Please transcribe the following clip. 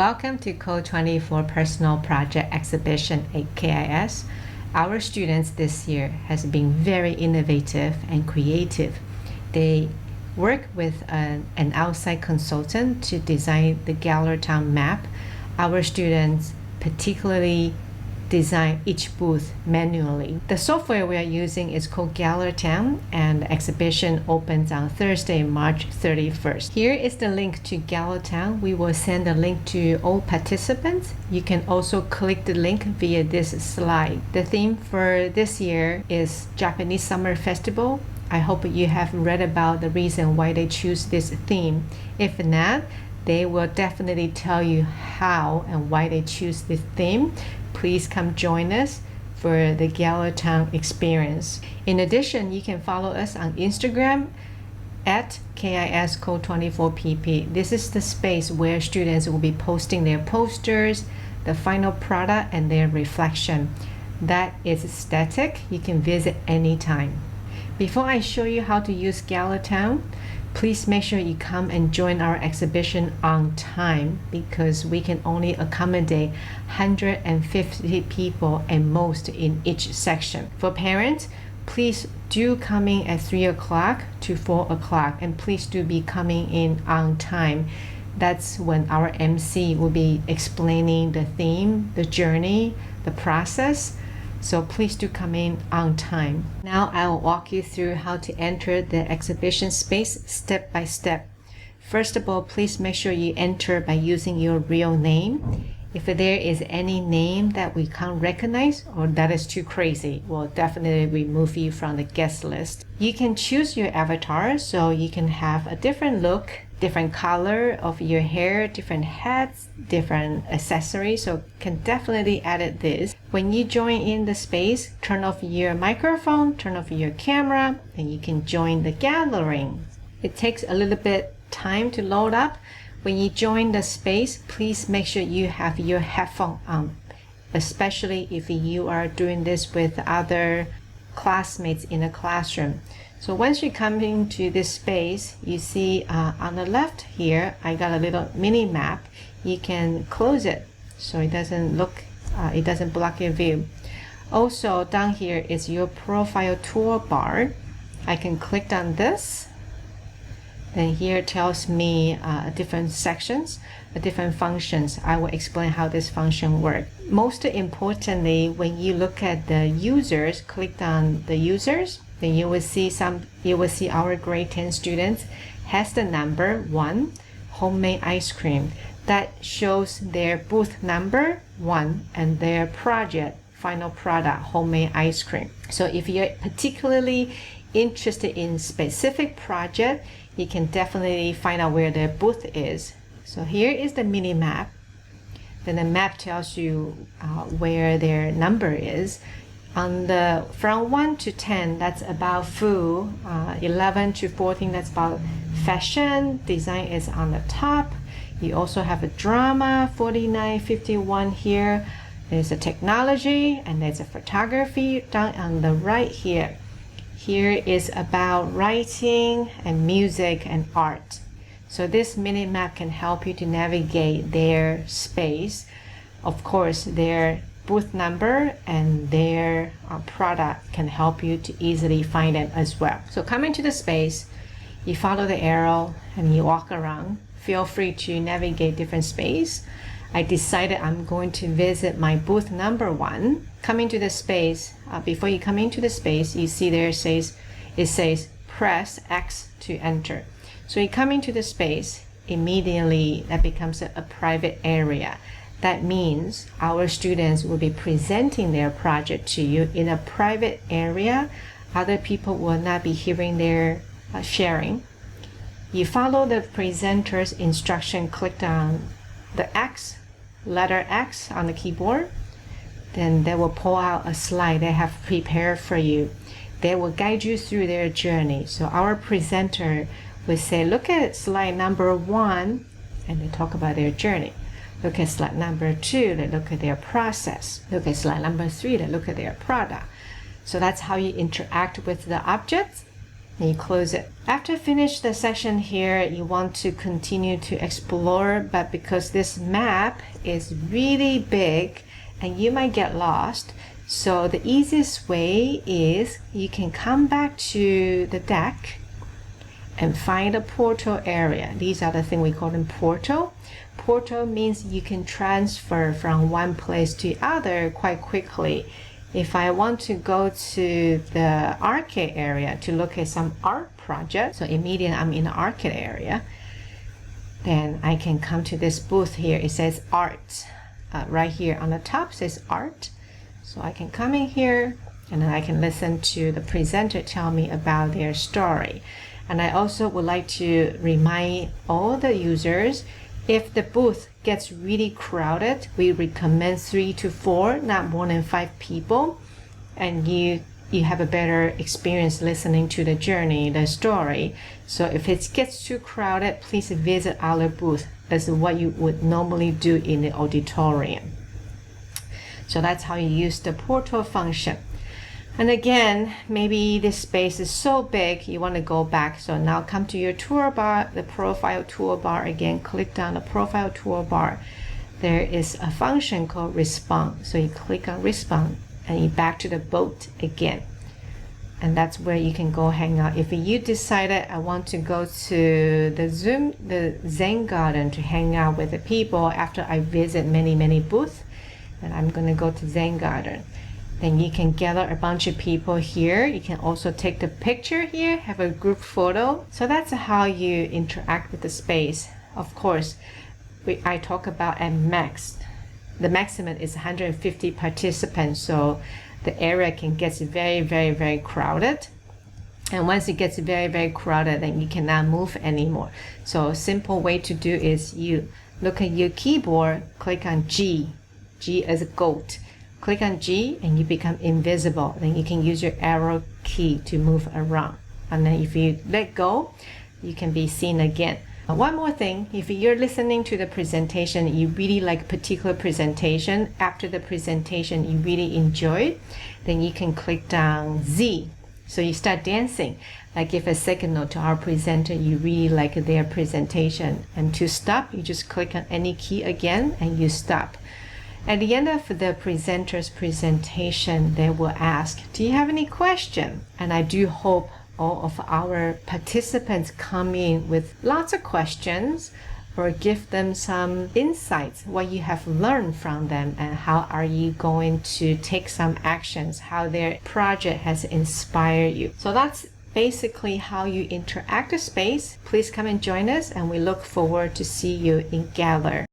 Welcome to Code 24 Personal Project Exhibition at KIS. Our students this year has been very innovative and creative. They work with an outside consultant to design the Gallertown map. Our students particularly design each booth manually. The software we are using is called Gallertown, and the exhibition opens on Thursday, March 31st. Here is the link to Gallertown. We will send a link to all participants. You can also click the link via this slide. The theme for this year is Japanese Summer Festival. I hope you have read about the reason why they choose this theme. If not, they will definitely tell you how and why they choose this theme. Please come join us for the Gallertown experience. In addition, you can follow us on Instagram at KIS Code 24PP. This is the space where students will be posting their posters, the final product, and their reflection. That is static. You can visit anytime. Before I show you how to use Gallertown, please make sure you come and join our exhibition on time, because we can only accommodate 150 people at most in each section. For parents, please do come in at 3 o'clock to 4 o'clock, and please do be coming in on time. That's when our MC will be explaining the theme, the journey, the process. So please do come in on time. Now I will walk you through how to enter the exhibition space step by step. First of all, please make sure you enter by using your real name. If there is any name that we can't recognize or that is too crazy, we'll definitely remove you from the guest list. You can choose your avatar, so you can have a different look, different color of your hair, different hats, different accessories, so can definitely edit this. When you join in the space, turn off your microphone, turn off your camera, and you can join the gathering. It takes a little bit time to load up. When you join the space, please make sure you have your headphone on, especially if you are doing this with other classmates in a classroom. So once you come into this space, you see on the left here, I got a little mini map. You can close it so it doesn't block your view. Also down here is your profile toolbar. I can click on this. Then here tells me different sections, different functions. I will explain how this function works. Most importantly, when you look at the users, click on the users, then you will see our grade 10 students has the number 1, homemade ice cream. That shows their booth number 1 and their project, final product, homemade ice cream. So if you're particularly interested in specific project, you can definitely find out where their booth is. So here is the mini map. Then the map tells you where their number is. On the from 1 to 10, that's about food. 11 to 14, that's about fashion. Design is on the top. You also have a drama, 49, 51 here. There's a technology, and there's a photography down on the right here. Here is about writing and music and art. So this mini map can help you to navigate their space. Of course, their booth number and their product can help you to easily find them as well. So coming to the space, you follow the arrow and you walk around. Feel free to navigate different space. I decided I'm going to visit my booth number 1. Coming to the space, before you come into the space, you see there it says press X to enter. So you come into the space, immediately that becomes a private area. That means our students will be presenting their project to you in a private area. Other people will not be hearing their sharing. You follow the presenter's instruction, click on the X, letter X on the keyboard. Then they will pull out a slide they have prepared for you. They will guide you through their journey. So our presenter will say, look at slide number 1, and they talk about their journey. Look at slide number 2, they look at their process. Look at slide number 3, they look at their product. So that's how you interact with the objects. and you close it. After finish the session here, you want to continue to explore, but because this map is really big and you might get lost, so the easiest way is you can come back to the deck and find a portal area. These are the thing we call them portal. Portal means you can transfer from one place to other quite quickly. If I want to go to the arcade area to look at some art project, so immediately I'm in the arcade area, then I can come to this booth here. It says art. Right here on the top says art. So I can come in here and then I can listen to the presenter tell me about their story. And I also would like to remind all the users, if the booth gets really crowded, we recommend 3 to 4, not more than 5 people. And you have a better experience listening to the journey, the story. So if it gets too crowded, please visit our booth. That's what you would normally do in the auditorium. So that's how you use the portal function. And again, maybe this space is so big, you want to go back. So now come to your toolbar, the profile toolbar again, click down the profile toolbar. There is a function called respond. So you click on respond and you back to the boat again. And that's where you can go hang out. If you decided I want to go to the Zen garden to hang out with the people after I visit many booths, then I'm going to go to Zen garden. Then you can gather a bunch of people here. You can also take the picture here, have a group photo. So that's how you interact with the space. Of course, I talk about at max. The maximum is 150 participants, so the area can get very crowded. And once it gets very crowded, then you cannot move anymore. So a simple way to do is you look at your keyboard, click on G. G as a goat. Click on G and you become invisible. Then you can use your arrow key to move around. And then if you let go, you can be seen again. One more thing, if you're listening to the presentation, you really like a particular presentation, after the presentation you really enjoy it, then you can click down Z. So you start dancing, like give a second note to our presenter, you really like their presentation. And to stop, you just click on any key again and you stop. At the end of the presenter's presentation, they will ask, do you have any question? And I do hope all of our participants come in with lots of questions or give them some insights, what you have learned from them and how are you going to take some actions, how their project has inspired you. So that's basically how you interact with space. Please come and join us and we look forward to see you in Gather.